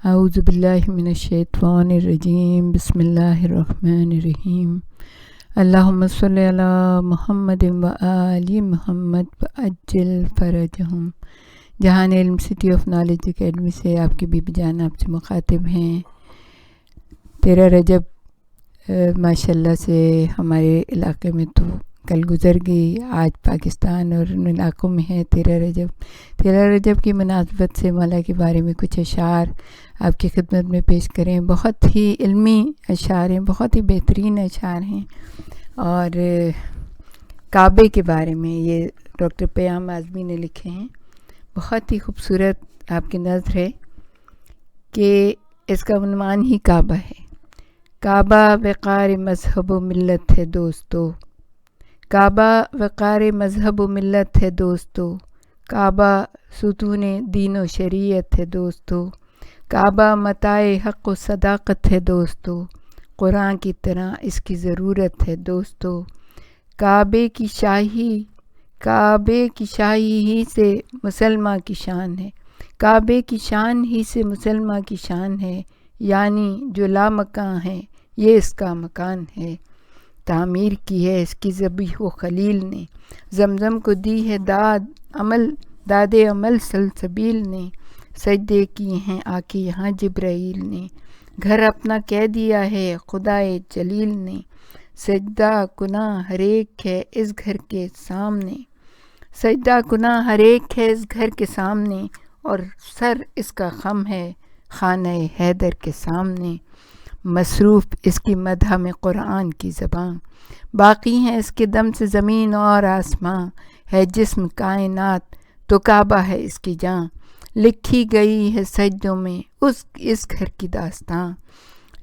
اعوذ باللہ من الشیطان الرجیم بسم اللہ الرحمن الرحیم اللہم صلی علی محمد و آل محمد وعجل فرجہم۔ جہان علم سٹی آف نالج اکیڈمی سے آپ کی بی بی جان آپ سے مخاطب ہیں۔ 13 رجب ماشاءاللہ سے ہمارے علاقے میں تو کل گزر گئی، آج پاکستان اور ان علاقوں میں ہے 13 رجب کی مناسبت سے مولا کے بارے میں کچھ اشعار آپ کی خدمت میں پیش کریں۔ بہت ہی علمی اشعار ہیں، بہت ہی بہترین اشعار ہیں، اور کعبے کے بارے میں یہ ڈاکٹر پیام اعظمی نے لکھے ہیں۔ بہت ہی خوبصورت آپ کی نظر ہے کہ اس کا عنوان ہی کعبہ ہے۔ کعبہ وقار مذہب و ملت ہے دوستو، کعبہ وقار مذہب و ملت ہے دوستو، کعبہ ستون دین و شریعت ہے دوستو، کعبہ متاع حق و صداقت ہے دوستو، قرآن کی طرح اس کی ضرورت ہے دوستو، کعبے کی شاہی ہی سے مسلمہ کی شان ہے، کعبے کی شان ہی سے مسلمہ کی شان ہے، یعنی جو لامکاں ہے یہ اس کا مکان ہے۔ تعمیر کی ہے اس کی ذبیح و خلیل نے، زمزم کو دی ہے داد عمل سلسبیل نے، سجدے کیے ہیں آ کے یہاں جبرائیل نے، گھر اپنا کہہ دیا ہے خدائے جلیل نے، سجدہ کناں ہر ایک ہے اس گھر کے سامنے، سجدہ کناں ہر ایک ہے اس گھر کے سامنے، اور سر اس کا خم ہے خانہ حیدر کے سامنے، مصروف اس کی مدح میں قرآن کی زبان، باقی ہیں اس کے دم سے زمین اور آسماں، ہے جسم کائنات تو کعبہ ہے اس کی جان، لکھی گئی ہے سجدوں میں اس گھر کی داستاں،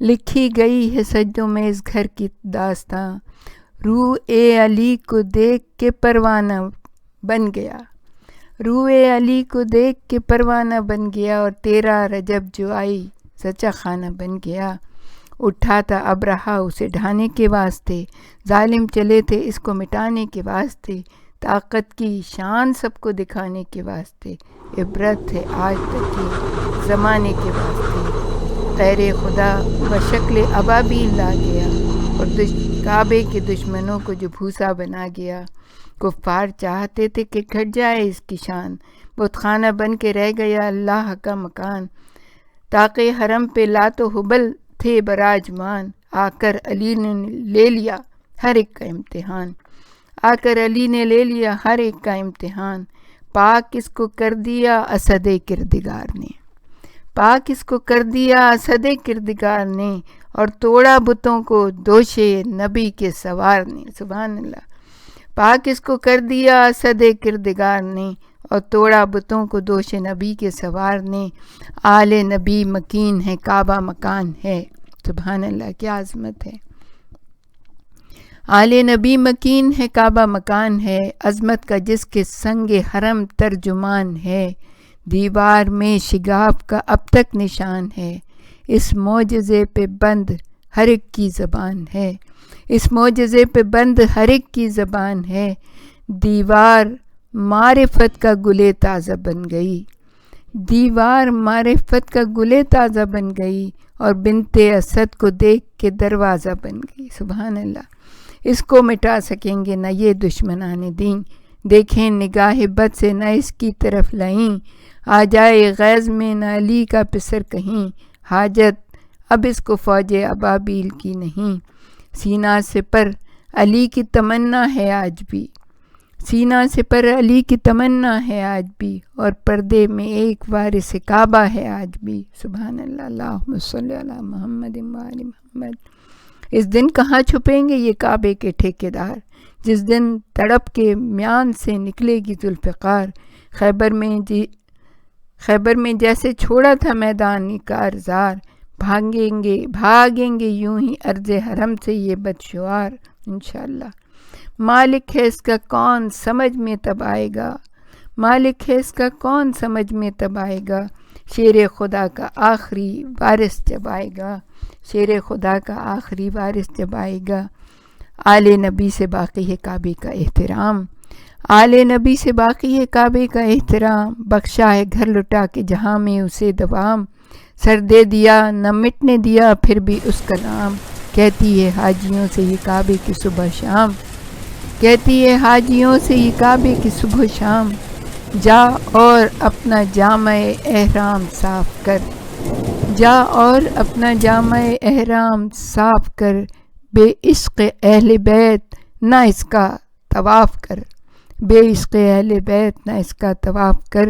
لکھی گئی ہے سجدوں میں اس گھر کی داستاں، روح علی کو دیکھ کے پروانہ بن گیا، روح علی کو دیکھ کے پروانہ بن گیا، اور 13 رجب جو آئی سچا خانہ بن گیا، اٹھا تھا ابرہہ اسے ڈھانے کے واسطے، ظالم چلے تھے اس کو مٹانے کے واسطے، طاقت کی شان سب کو دکھانے کے واسطے، عبرت ہے آج تک کے زمانے کے واسطے، غیر خدا بشکل ابابیل لا گیا، اور کعبے کے دشمنوں کو جو بھوسا بنا گیا، کفار چاہتے تھے کہ گھٹ جائے اس کی شان، بت خانہ بن کے رہ گیا اللہ کا مکان، تاکہ حرم پہ لات و حبل تھے براجمان، آ کر علی نے لے لیا ہر ایک کا امتحان، آ کر علی نے لے لیا ہر ایک کا امتحان، پاک اس کو کر دیا اسد کردگار نے، پاک اس کو کر دیا اسد کردگار نے، اور توڑا بتوں کو دوش نبی کے سوار نے، سبحان اللہ، پاک اس کو کر دیا اسد کردگار نے، اور توڑا بتوں کو دوش نبی کے سوار نے، آل نبی مکین ہے کعبہ مکان ہے، سبحان اللہ کیا عظمت ہے، آل نبی مکین ہے کعبہ مکان ہے، عظمت کا جس کے سنگ حرم ترجمان ہے، دیوار میں شگاف کا اب تک نشان ہے، اس معجزے پہ بند ہر ایک کی زبان ہے، اس معجزے پہ بند ہر ایک کی زبان ہے، دیوار معرفت کا گلے تازہ بن گئی، دیوار معرفت کا گلے تازہ بن گئی، اور بنت اسد کو دیکھ کے دروازہ بن گئی، سبحان اللہ، اس کو مٹا سکیں گے نہ یہ دشمنان دین، دیکھیں نگاہ بد سے نہ اس کی طرف لائیں، آ جائے غیظ میں نہ علی کا پسر کہیں، حاجت اب اس کو فوج ابابیل کی نہیں، سینہ سے پر علی کی تمنا ہے آج بھی، سینہ سے پر علی کی تمنا ہے آج بھی، اور پردے میں ایک وارث کعبہ ہے آج بھی، سبحان اللہ، اللہم صلی علی محمد و آل محمد۔ اس دن کہاں چھپیں گے یہ کعبے کے ٹھیکیدار، جس دن تڑپ کے میان سے نکلے گی ذوالفقار، خیبر میں جیسے چھوڑا تھا میدان کارزار، بھاگیں گے یوں ہی عرض حرم سے یہ بدشعار، انشاءاللہ، مالک ہے اس کا کون سمجھ میں تب آئے گا، مالک ہے اس کا کون سمجھ میں تب آئے گا، شیر خدا کا آخری وارث جب آئے گا، شیر خدا کا آخری وارث جب آئے گا، آل نبی سے باقی ہے کعبے کا احترام، آل نبی سے باقی ہے کعبے کا احترام، بخشا ہے گھر لٹا کے جہاں میں اسے دوام، سر دے دیا نہ مٹنے دیا پھر بھی اس کا نام، کہتی ہے حاجیوں سے یہ کعبے کی صبح شام، کہتی ہے حاجیوں سے یہ کعبے کی صبح شام، جا اور اپنا جامع احرام صاف کر، جا اور اپنا جامع احرام صاف کر، بے عشق اہل بیت نہ اس کا طواف کر، بے عشق اہل بیت نہ اس کا طواف کر،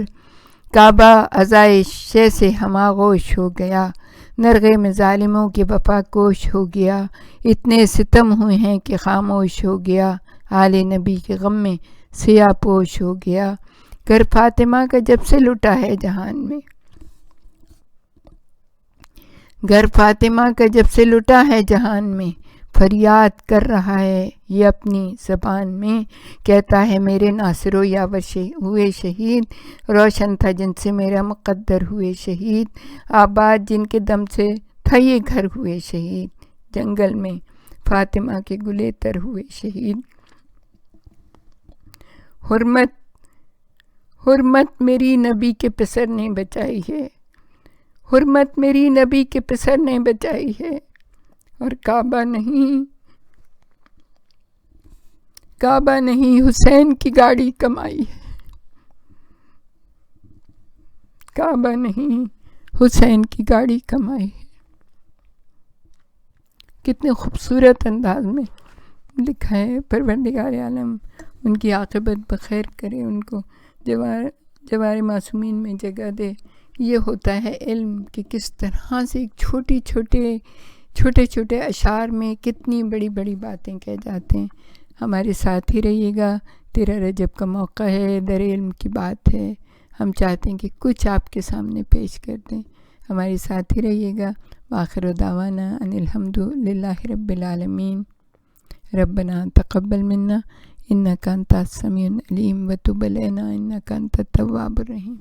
کعبہ عزائے شے سے ہماغوش ہو گیا، نرغے میں ظالموں کے وفا کوش ہو گیا، اتنے ستم ہوئے ہیں کہ خاموش ہو گیا، آل نبی کے غم میں سیاہ پوش ہو گیا، گھر فاطمہ کا جب سے لٹا ہے جہان میں، گھر فاطمہ کا جب سے لٹا ہے جہان میں، فریاد کر رہا ہے یہ اپنی زبان میں، کہتا ہے میرے ناصر و یاور ہوئے شہید، روشن تھا جن سے میرا مقدر ہوئے شہید، آباد جن کے دم سے تھا یہ گھر ہوئے شہید، جنگل میں فاطمہ کے گلے تر ہوئے شہید، حرمت میری نبی کے پسر نے بچائی ہے، حرمت میری نبی کے پسر نے بچائی ہے، اور کعبہ نہیں حسین کی گاڑی کمائی ہے، کعبہ نہیں حسین کی گاڑی کمائی ہے۔ کتنے خوبصورت انداز میں لکھا ہے، پروردگار عالم ان کی عاقبت بخیر کرے، ان کو جوار معصومین میں جگہ دے۔ یہ ہوتا ہے علم کہ کس طرح سے چھوٹے چھوٹے اشعار میں کتنی بڑی بڑی باتیں کہہ جاتے ہیں۔ ہمارے ساتھ ہی رہیے گا، 13 رجب کا موقع ہے، در علم کی بات ہے، ہم چاہتے ہیں کہ کچھ آپ کے سامنے پیش کر دیں، ہمارے ساتھ ہی رہیے گا۔ وآخر دعوانا ان الحمد للہ رب العالمین، ربنا تقبل منا انک انت السمیع العلیم وتب علینا انک انت التواب الرحیم۔